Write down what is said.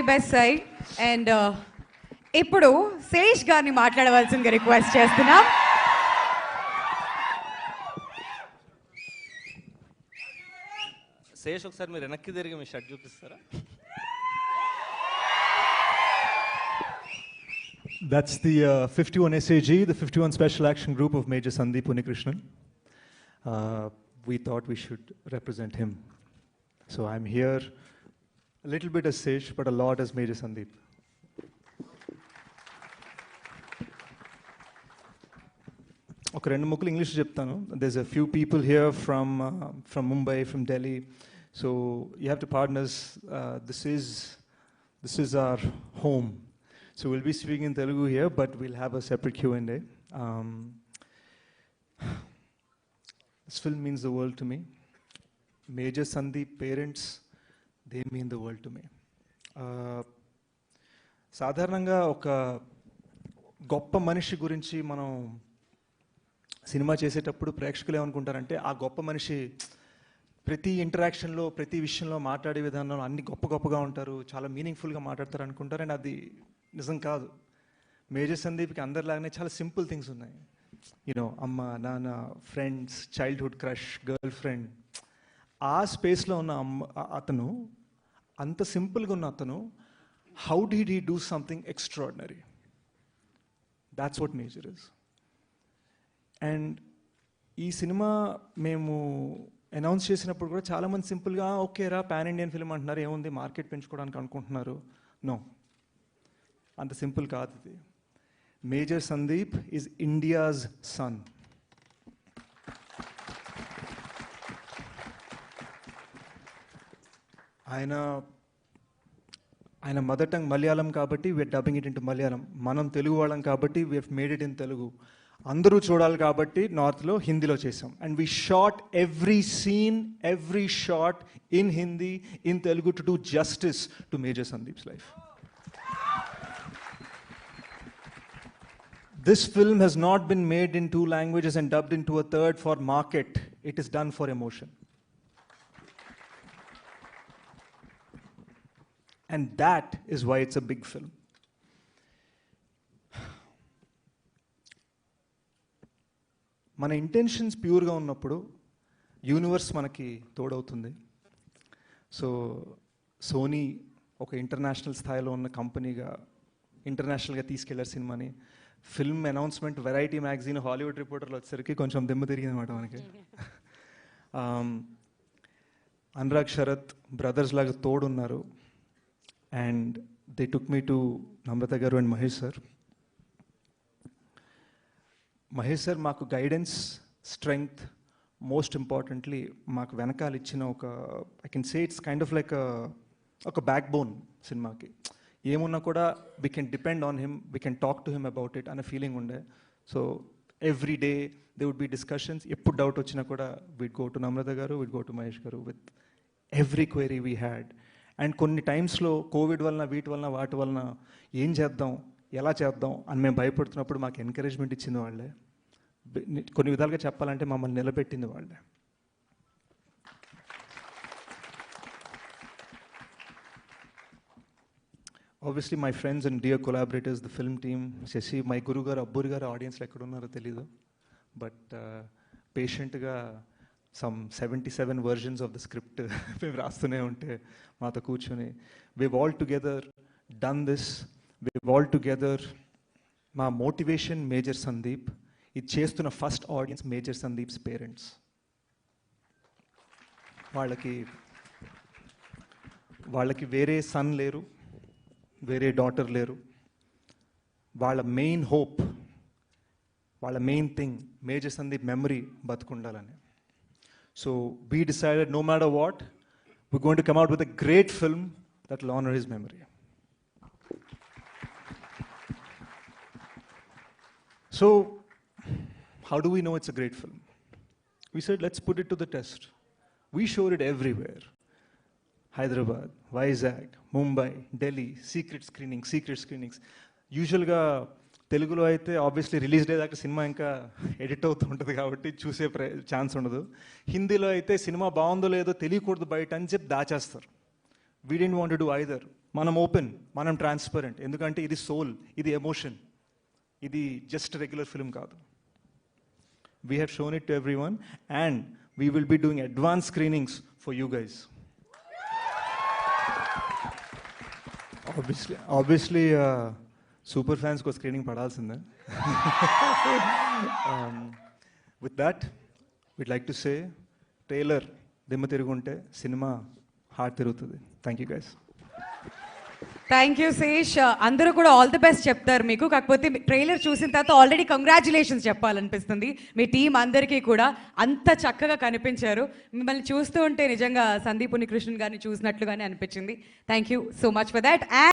Very best side. And ఇప్పుడు శేష్ గారిని మాట్లాడవలసిందిగా రిక్వెస్ట్ చేస్తున్నాం. శేష్ ఒకసారి మీరు వెనక్కి తిరిగి మీ షర్ట్ చూపిస్తారా? That's the 51 SAG, the 51 Special Action Group of Major Sandeep Unnikrishnan. We thought we should represent him. So I'm here a little bit as Sesh, but a lot as Major Sandeep. Okay, rendu mukkulu English cheptanu. There's a few people here from Mumbai, from Delhi. So you have to pardon us. This is our home. So we'll be speaking in Telugu here, but we'll have a separate Q&A. This film means the world to me. Major Sandeep parents, they mean the world to me. సాధారణంగా ఒక గొప్ప మనిషి గురించి మనం cinema చేసేటప్పుడు ప్రేక్షకులు ఏమనుకుంటారంటే ఆ గొప్ప మనిషి ప్రతి ఇంటరాక్షన్లో ప్రతి విషయంలో మాట్లాడే విధానంలో అన్ని గొప్పగా ఉంటారు, చాలా మీనింగ్ఫుల్గా మాట్లాడతారు అనుకుంటారు. అండ్ అది నిజం కాదు. మేజర్ సందీప్కి అందరిలాగానే చాలా సింపుల్ థింగ్స్ ఉన్నాయి. యూనో, అమ్మ, నాన్న, friends, childhood crush, girl friend. ఆ స్పేస్లో ఉన్న అతను, అంత సింపుల్గా ఉన్న అతను, how did he do something extraordinary? That's what major is. And ఈ సినిమా మేము అనౌన్స్ చేసినప్పుడు కూడా చాలామంది సింపుల్గా ఓకే రా పాన్ ఇండియన్ ఫిల్మ్ అంటున్నారు, ఏముంది మార్కెట్ పెంచుకోవడానికి అనుకుంటున్నారు. నో, అంత సింపుల్ కాదు ఇది. Major Sandeep is India's son. ఆయన మదర్ టంగ్ మలయాళం కాబట్టి we're dubbing it into Malayalam. మనం తెలుగు వాళ్ళం కాబట్టి we have made it in Telugu. అందరూ చూడాలి కాబట్టి నార్త్లో హిందీలో చేసాం. And we shot every scene, every shot in Hindi, in Telugu to do justice to major Sandeep's life. This film has not been made in 2 languages and dubbed into a third for market. It is done for emotion. And that is why it's a big film. మన intentions ప్యూర్గా ఉన్నప్పుడు universe మనకి తోడవుతుంది. So Sony ఒక international స్థాయిలో ఉన్న కంపెనీగా ఇంటర్నేషనల్గా తీసుకెళ్లారు సినిమాని. Film announcement Variety magazine, Hollywood రిపోర్టర్లు వచ్చేసరికి కొంచెం దిమ్మ తిరిగింది అనమాట మనకి. అనురాగ్ శరత్ బ్రదర్స్ లాగా తోడున్నారు. And they took me to Namrata garu and Mahesh sir. Mahesh sir మాకు గైడెన్స్, స్ట్రెంగ్త్, మోస్ట్ ఇంపార్టెంట్లీ మాకు వెనకాల ఇచ్చిన ఒక, I can say it's kind of like ఒక బ్యాక్ బోన్ సినిమాకి. ఏమున్నా కూడా we can depend on him, we can talk to him about it అనే ఫీలింగ్ ఉండే. So every day they would be discussions. ఎప్పుడు డౌట్ వచ్చినా కూడా వీడ్ గో టు నమ్రత గారు, వీడ్ గో టు మహేష్ గారు with every query we had. And కొన్ని టైమ్స్లో Covid వలన, వీటి వలన, వాటి వలన ఏం చేద్దాం, ఎలా చేద్దాం అని మేము భయపడుతున్నప్పుడు మాకు ఎంకరేజ్మెంట్ ఇచ్చింది వాళ్ళే. కొన్ని విధాలుగా చెప్పాలంటే మమ్మల్ని నిలబెట్టింది వాళ్ళే. Obviously, my friends and dear collaborators, the film team, Shashi, my Guru garu, Abburi garu, audience lo ekkada unnaro telidu. But patient ga some 77 versions of the script మేము రాస్తూనే ఉంటే మాతో కూర్చొని we've all together done this. We've all together, మా motivation major Sandeep. ఇది చేస్తున్న first audience major Sandeep's parents. వాళ్ళకి వేరే son లేరు, వేరే డాటర్ లేరు. వాళ్ళ మెయిన్ హోప్, వాళ్ళ main thing major Sandeep memory బతుకుండాలని. So we decided no matter what, we're going to come out with a great film that will honor his memory. So how do we know it's a great film? We said, let's put it to the test. We showed it everywhere. Hyderabad, Vizag, Mumbai, Delhi, secret screenings. Usually తెలుగులో అయితే obviously release day దాకా cinema ఇంకా edit అవుతూ ఉంటుంది కాబట్టి చూసే chance ఉండదు. హిందీలో అయితే సినిమా బాగుందో లేదో తెలియకూడదు బయట అని చెప్పి దాచేస్తారు. We don't want to do either. మనం ఓపెన్, మనం ట్రాన్స్పరెంట్. ఎందుకంటే ఇది సోల్, ఇది ఎమోషన్, ఇది జస్ట్ రెగ్యులర్ ఫిల్మ్ కాదు. We have shown it to everyone and we will be doing advance screenings for you guys. Obviously super ఫ్యాన్స్కి ఒక screening పడాల్సిందే. With that we'd like to say, trailer దిమ్మ తిరుగుంటే సినిమా heart తిరుగుతుంది. Thank you guys. Thank you Sesh. అందరూ కూడా all the best చెప్తారు మీకు. కాకపోతే ట్రైలర్ చూసిన తర్వాత ఆల్రెడీ కంగ్రాచులేషన్స్ చెప్పాలనిపిస్తుంది మీ టీం అందరికీ కూడా. అంత చక్కగా కనిపించారు. మిమ్మల్ని చూస్తూ ఉంటే నిజంగా సందీప్ ఉన్నికృష్ణన్ గారిని చూసినట్లుగానే అనిపించింది. Thank you so much for that.